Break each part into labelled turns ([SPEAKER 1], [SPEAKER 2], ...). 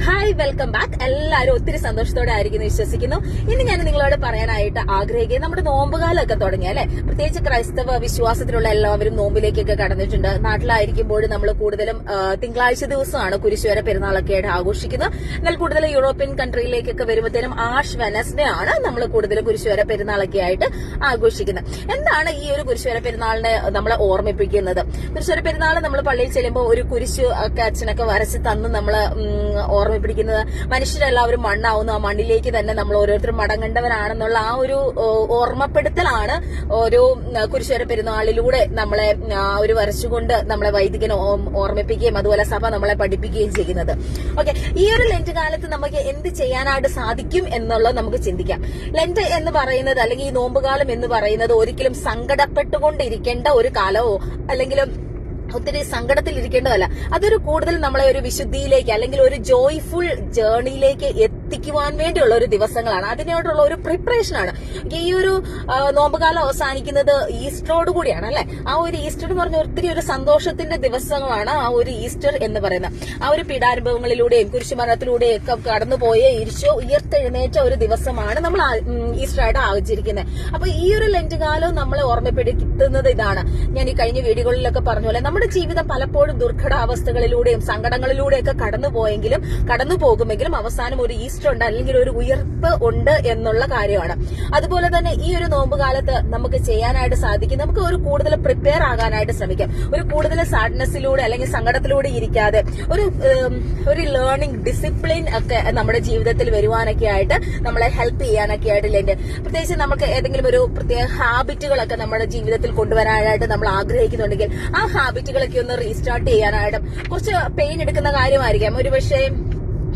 [SPEAKER 1] Hi, welcome back. എല്ലാവരും ഒത്തിരി സന്തോഷത്തോടെ ആയിരിക്കുന്നു വിശ്വസിക്കുന്നു. ഇന്ന് ഞാൻ നിങ്ങളോട് പറയാനായിട്ട് ആഗ്രഹിക്കുന്നത് നമ്മുടെ നോമ്പുകാലമൊക്കെ തുടങ്ങി അല്ലെ. പ്രത്യേകിച്ച് ക്രൈസ്തവ വിശ്വാസത്തിലുള്ള എല്ലാവരും നോമ്പിലേക്കൊക്കെ കടന്നിട്ടുണ്ട്. നാട്ടിലായിരിക്കുമ്പോൾ നമ്മൾ കൂടുതലും തിങ്കളാഴ്ച ദിവസമാണ് കുരിശുവര പെരുന്നാളൊക്കെ ആയിട്ട് ആഘോഷിക്കുന്നത്. എന്നാൽ കൂടുതൽ യൂറോപ്യൻ കൺട്രിയിലേക്കൊക്കെ വരുമ്പോഴത്തേനും ആഷ് വെനസ്ഡേ ആണ് നമ്മൾ കൂടുതലും കുരിശുവര പെരുന്നാളൊക്കെ ആയിട്ട് ആഘോഷിക്കുന്നത്. എന്താണ് ഈ ഒരു കുരിശുവര പെരുന്നാളിനെ നമ്മളെ ഓർമ്മിപ്പിക്കുന്നത്? കുരിശുവര പെരുന്നാൾ നമ്മൾ പള്ളിയിൽ ചെല്ലുമ്പോൾ ഒരു കുരിശു ഒക്കെ അച്ഛനൊക്കെ വരച്ച് തന്ന് നമ്മള് ഓർമ്മിപ്പിക്കുന്നത് മനുഷ്യരെല്ലാവരും മണ്ണാവുന്നു, ആ മണ്ണിലേക്ക് തന്നെ നമ്മൾ ഓരോരുത്തരും മടങ്ങേണ്ടവരാണെന്നുള്ള ആ ഒരു ഓർമ്മപ്പെടുത്തലാണ് ഒരു കുരിശുവര പെരുന്നാളിലൂടെ നമ്മളെ ഒരു വരച്ചുകൊണ്ട് നമ്മളെ വൈദികനെ ഓർമ്മിപ്പിക്കുകയും അതുപോലെ സഭ നമ്മളെ പഠിപ്പിക്കുകയും ചെയ്യുന്നത്. ഓക്കെ, ഈ ഒരു ലെന്റ് കാലത്ത് നമുക്ക് എന്ത് ചെയ്യാനായിട്ട് സാധിക്കും എന്നുള്ളത് നമുക്ക് ചിന്തിക്കാം. ലെന്റ് എന്ന് പറയുന്നത് അല്ലെങ്കിൽ ഈ നോമ്പുകാലം എന്ന് പറയുന്നത് ഒരിക്കലും സങ്കടപ്പെട്ടുകൊണ്ടിരിക്കേണ്ട ഒരു കാലമോ അല്ലെങ്കിൽ ഒത്തിരി സങ്കടത്തിൽ ഇരിക്കേണ്ടതല്ല. അതൊരു കൂടുതൽ നമ്മളെ ഒരു വിശുദ്ധിയിലേക്ക് അല്ലെങ്കിൽ ഒരു ജോയ്ഫുൾ ജേർണിയിലേക്ക് എത്തിക്കുവാൻ വേണ്ടിയുള്ള ഒരു ദിവസങ്ങളാണ്. അതിനോടുള്ള ഒരു പ്രിപ്പറേഷൻ ആണ്. ഈ ഒരു നോമ്പുകാലം അവസാനിക്കുന്നത് ഈസ്റ്ററോട് കൂടിയാണ് അല്ലെ. ആ ഒരു ഈസ്റ്റർ എന്ന് പറഞ്ഞ ഒത്തിരി ഒരു സന്തോഷത്തിന്റെ ദിവസങ്ങളാണ് ആ ഒരു ഈസ്റ്റർ എന്ന് പറയുന്നത്. ആ ഒരു പീഡാനുഭവങ്ങളിലൂടെയും കുരിശുമരണത്തിലൂടെയും ഒക്കെ കടന്നുപോയ ഉയർത്തെഴുന്നേറ്റ ഒരു ദിവസമാണ് നമ്മൾ ഈസ്റ്റർ ആയിട്ട് ആചരിക്കുന്നത്. അപ്പൊ ഈ ഒരു ലെന്റ് കാലവും നമ്മളെ ഓർമ്മപ്പെടുത്തുന്നത് ഇതാണ്. ഞാൻ ഈ കഴിഞ്ഞ വീഡിയോകളിലൊക്കെ പറഞ്ഞ പോലെ നമ്മുടെ ജീവിതം പലപ്പോഴും ദുർഘടാവസ്ഥകളിലൂടെയും സങ്കടങ്ങളിലൂടെയൊക്കെ കടന്നു പോകുമെങ്കിലും അവസാനം ഒരു ഈസ്റ്റർ ഉണ്ട് അല്ലെങ്കിൽ ഒരു ഉയർപ്പ് ഉണ്ട് എന്നുള്ള കാര്യമാണ്. അതുപോലെ തന്നെ ഈ ഒരു നോമ്പുകാലത്ത് നമുക്ക് ചെയ്യാനായിട്ട് സാധിക്കും. നമുക്ക് ഒരു കൂടുതൽ പ്രിപ്പയർ ആകാനായിട്ട് ശ്രമിക്കാം. ഒരു കൂടുതൽ സാഡ്നെസ്സിലൂടെ അല്ലെങ്കിൽ സങ്കടത്തിലൂടെ ഇരിക്കാതെ ഒരു ലേണിംഗ് ഡിസിപ്ലിൻ ഒക്കെ നമ്മുടെ ജീവിതത്തിൽ വരുവാനൊക്കെ ആയിട്ട് നമ്മളെ ഹെൽപ്പ് ചെയ്യാനൊക്കെ ആയിട്ട് ലെന്റ്. പ്രത്യേകിച്ച് നമുക്ക് ഏതെങ്കിലും ഒരു പ്രത്യേക ഹാബിറ്റുകളൊക്കെ നമ്മുടെ ജീവിതത്തിൽ കൊണ്ടുവരാനായിട്ട് നമ്മൾ ആഗ്രഹിക്കുന്നുണ്ടെങ്കിൽ ആ ഹാബിറ്റുകളൊക്കെ ഒന്ന് റീസ്റ്റാർട്ട് ചെയ്യാനായിട്ട് കുറച്ച് പെയിൻ എടുക്കുന്ന കാര്യമായിരിക്കാം. ഒരുപക്ഷെ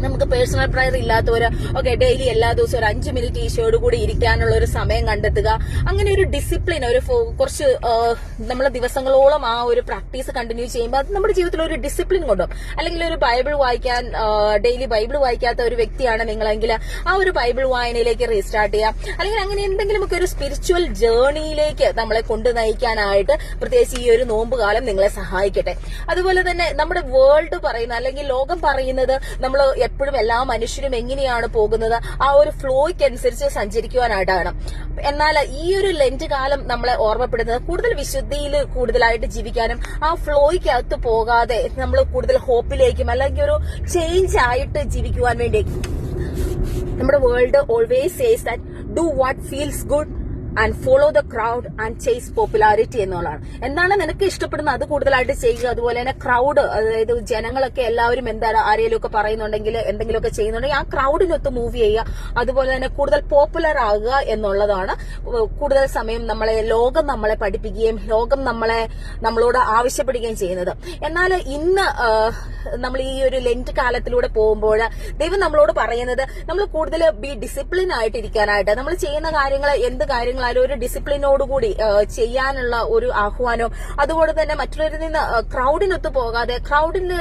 [SPEAKER 1] നമുക്ക് പേഴ്സണൽ പ്രയർ ഇല്ലാത്തവര് ഡെയിലി എല്ലാ ദിവസവും ഒരു 5 മിനിറ്റ് ഈശോയോട് കൂടി ഇരിക്കാനുള്ള ഒരു സമയം കണ്ടെത്തുക. അങ്ങനെ ഒരു ഡിസിപ്ലിൻ കുറച്ച് നമ്മളെ ദിവസങ്ങളോളം ആ ഒരു പ്രാക്ടീസ് കണ്ടിന്യൂ ചെയ്യുമ്പോൾ അത് നമ്മുടെ ജീവിതത്തിൽ ഒരു ഡിസിപ്ലിൻ കൊണ്ടുപോകും. അല്ലെങ്കിൽ ഒരു ബൈബിൾ വായിക്കാൻ ഡെയിലി ബൈബിൾ വായിക്കാത്ത ഒരു വ്യക്തിയാണ് നിങ്ങളെങ്കിൽ ആ ഒരു ബൈബിൾ വായനയിലേക്ക് റീസ്റ്റാർട്ട് ചെയ്യാം. അല്ലെങ്കിൽ അങ്ങനെ എന്തെങ്കിലുമൊക്കെ ഒരു സ്പിരിച്വൽ ജേർണിയിലേക്ക് നമ്മളെ കൊണ്ടു നയിക്കാനായിട്ട് പ്രത്യേകിച്ച് ഈ ഒരു നോമ്പുകാലം നിങ്ങളെ സഹായിക്കട്ടെ. അതുപോലെ തന്നെ നമ്മുടെ വേൾഡ് പറയുന്ന അല്ലെങ്കിൽ ലോകം പറയുന്നത് നമ്മൾ എപ്പോഴും എല്ലാ മനുഷ്യരും എങ്ങനെയാണ് പോകുന്നത് ആ ഒരു ഫ്ലോയ്ക്ക് അനുസരിച്ച് സഞ്ചരിക്കുവാനായിട്ടാണ്. എന്നാൽ ഈ ഒരു ലെന്റ് കാലം നമ്മളെ ഓർമ്മപ്പെടുന്നത് കൂടുതൽ വിശുദ്ധിയിൽ കൂടുതലായിട്ട് ജീവിക്കാനും ആ ഫ്ലോയ്ക്കകത്ത് പോകാതെ നമ്മൾ കൂടുതൽ ഹോപ്പിലേക്കും അല്ലെങ്കിൽ ഒരു ചേഞ്ച് ആയിട്ട് ജീവിക്കുവാൻ വേണ്ടി. നമ്മുടെ world always says that do what feels good and follow the crowd and chase popularity എന്നുള്ളതാണ്. എന്താണ് നിനക്ക് ഇഷ്ടപ്പെടുന്നത് അത് കൂടുതലായിട്ട് ചെയ്യുക. അതുപോലെ തന്നെ ക്രൗഡ്, അതായത് ജനങ്ങളൊക്കെ എല്ലാവരും എന്താണ് ആരെങ്കിലും ഒക്കെ പറയുന്നുണ്ടെങ്കിൽ എന്തെങ്കിലുമൊക്കെ ചെയ്യുന്നുണ്ടെങ്കിൽ ആ ക്രൗഡിനൊത്ത് മൂവ് ചെയ്യുക. അതുപോലെ തന്നെ കൂടുതൽ പോപ്പുലർ ആകുക എന്നുള്ളതാണ് കൂടുതൽ സമയം ലോകം നമ്മളെ പഠിപ്പിക്കുകയും ലോകം നമ്മളോട് ആവശ്യപ്പെടുകയും ചെയ്യുന്നത്. എന്നാൽ ഇന്ന് നമ്മൾ ഈ ഒരു ലെന്റ് കാലത്തിലൂടെ പോകുമ്പോൾ ദൈവം നമ്മളോട് പറയുന്നത് നമ്മൾ കൂടുതൽ ബി ഡിസിപ്ലിൻ ആയിട്ട് ഇരിക്കാനായിട്ട്, നമ്മൾ ചെയ്യുന്ന കാര്യങ്ങൾ എന്ത് കാര്യങ്ങളായാലും ഒരു ഡിസിപ്ലിനോടുകൂടി ചെയ്യാനുള്ള ഒരു ആഹ്വാനവും അതുപോലെ തന്നെ മറ്റുള്ളവരിൽ നിന്ന് ക്രൗഡിനൊത്ത് പോകാതെ ക്രൗഡിന്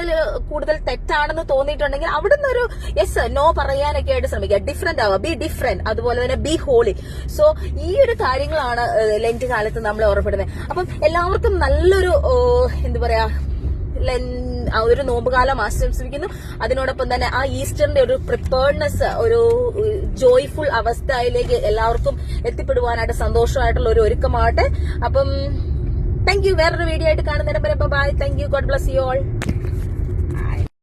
[SPEAKER 1] കൂടുതൽ തെറ്റാണെന്ന് തോന്നിയിട്ടുണ്ടെങ്കിൽ അവിടുന്ന് ഒരു യെസ് നോ പറയാനൊക്കെ ആയിട്ട് ശ്രമിക്കുക. ഡിഫറെന്റ് ആവുക, ബി ഡിഫറെന്റ്. അതുപോലെ തന്നെ ബി ഹോളി. സോ ഈ ഒരു കാര്യങ്ങളാണ് ലെന്റ് കാലത്ത് നമ്മളെ ഓർമ്മപ്പെടുന്നത്. അപ്പം എല്ലാവർക്കും നല്ലൊരു ഒരു നോമ്പുകാലം ആശംസിക്കുന്നു. അതിനോടൊപ്പം തന്നെ ആ ഈസ്റ്ററിന്റെ ഒരു പ്രിപ്പയർനെസ്, ഒരു ജോയ്ഫുൾ അവസ്ഥയിലേക്ക് എല്ലാവർക്കും എത്തിപ്പെടുവാനായിട്ട് സന്തോഷമായിട്ടുള്ള ഒരു ഒരുക്കമാവട്ടെ. അപ്പം താങ്ക് യു. വേറൊരു വീഡിയോ ആയിട്ട് കാണുന്നതിന് bye. Thank you. God bless you all.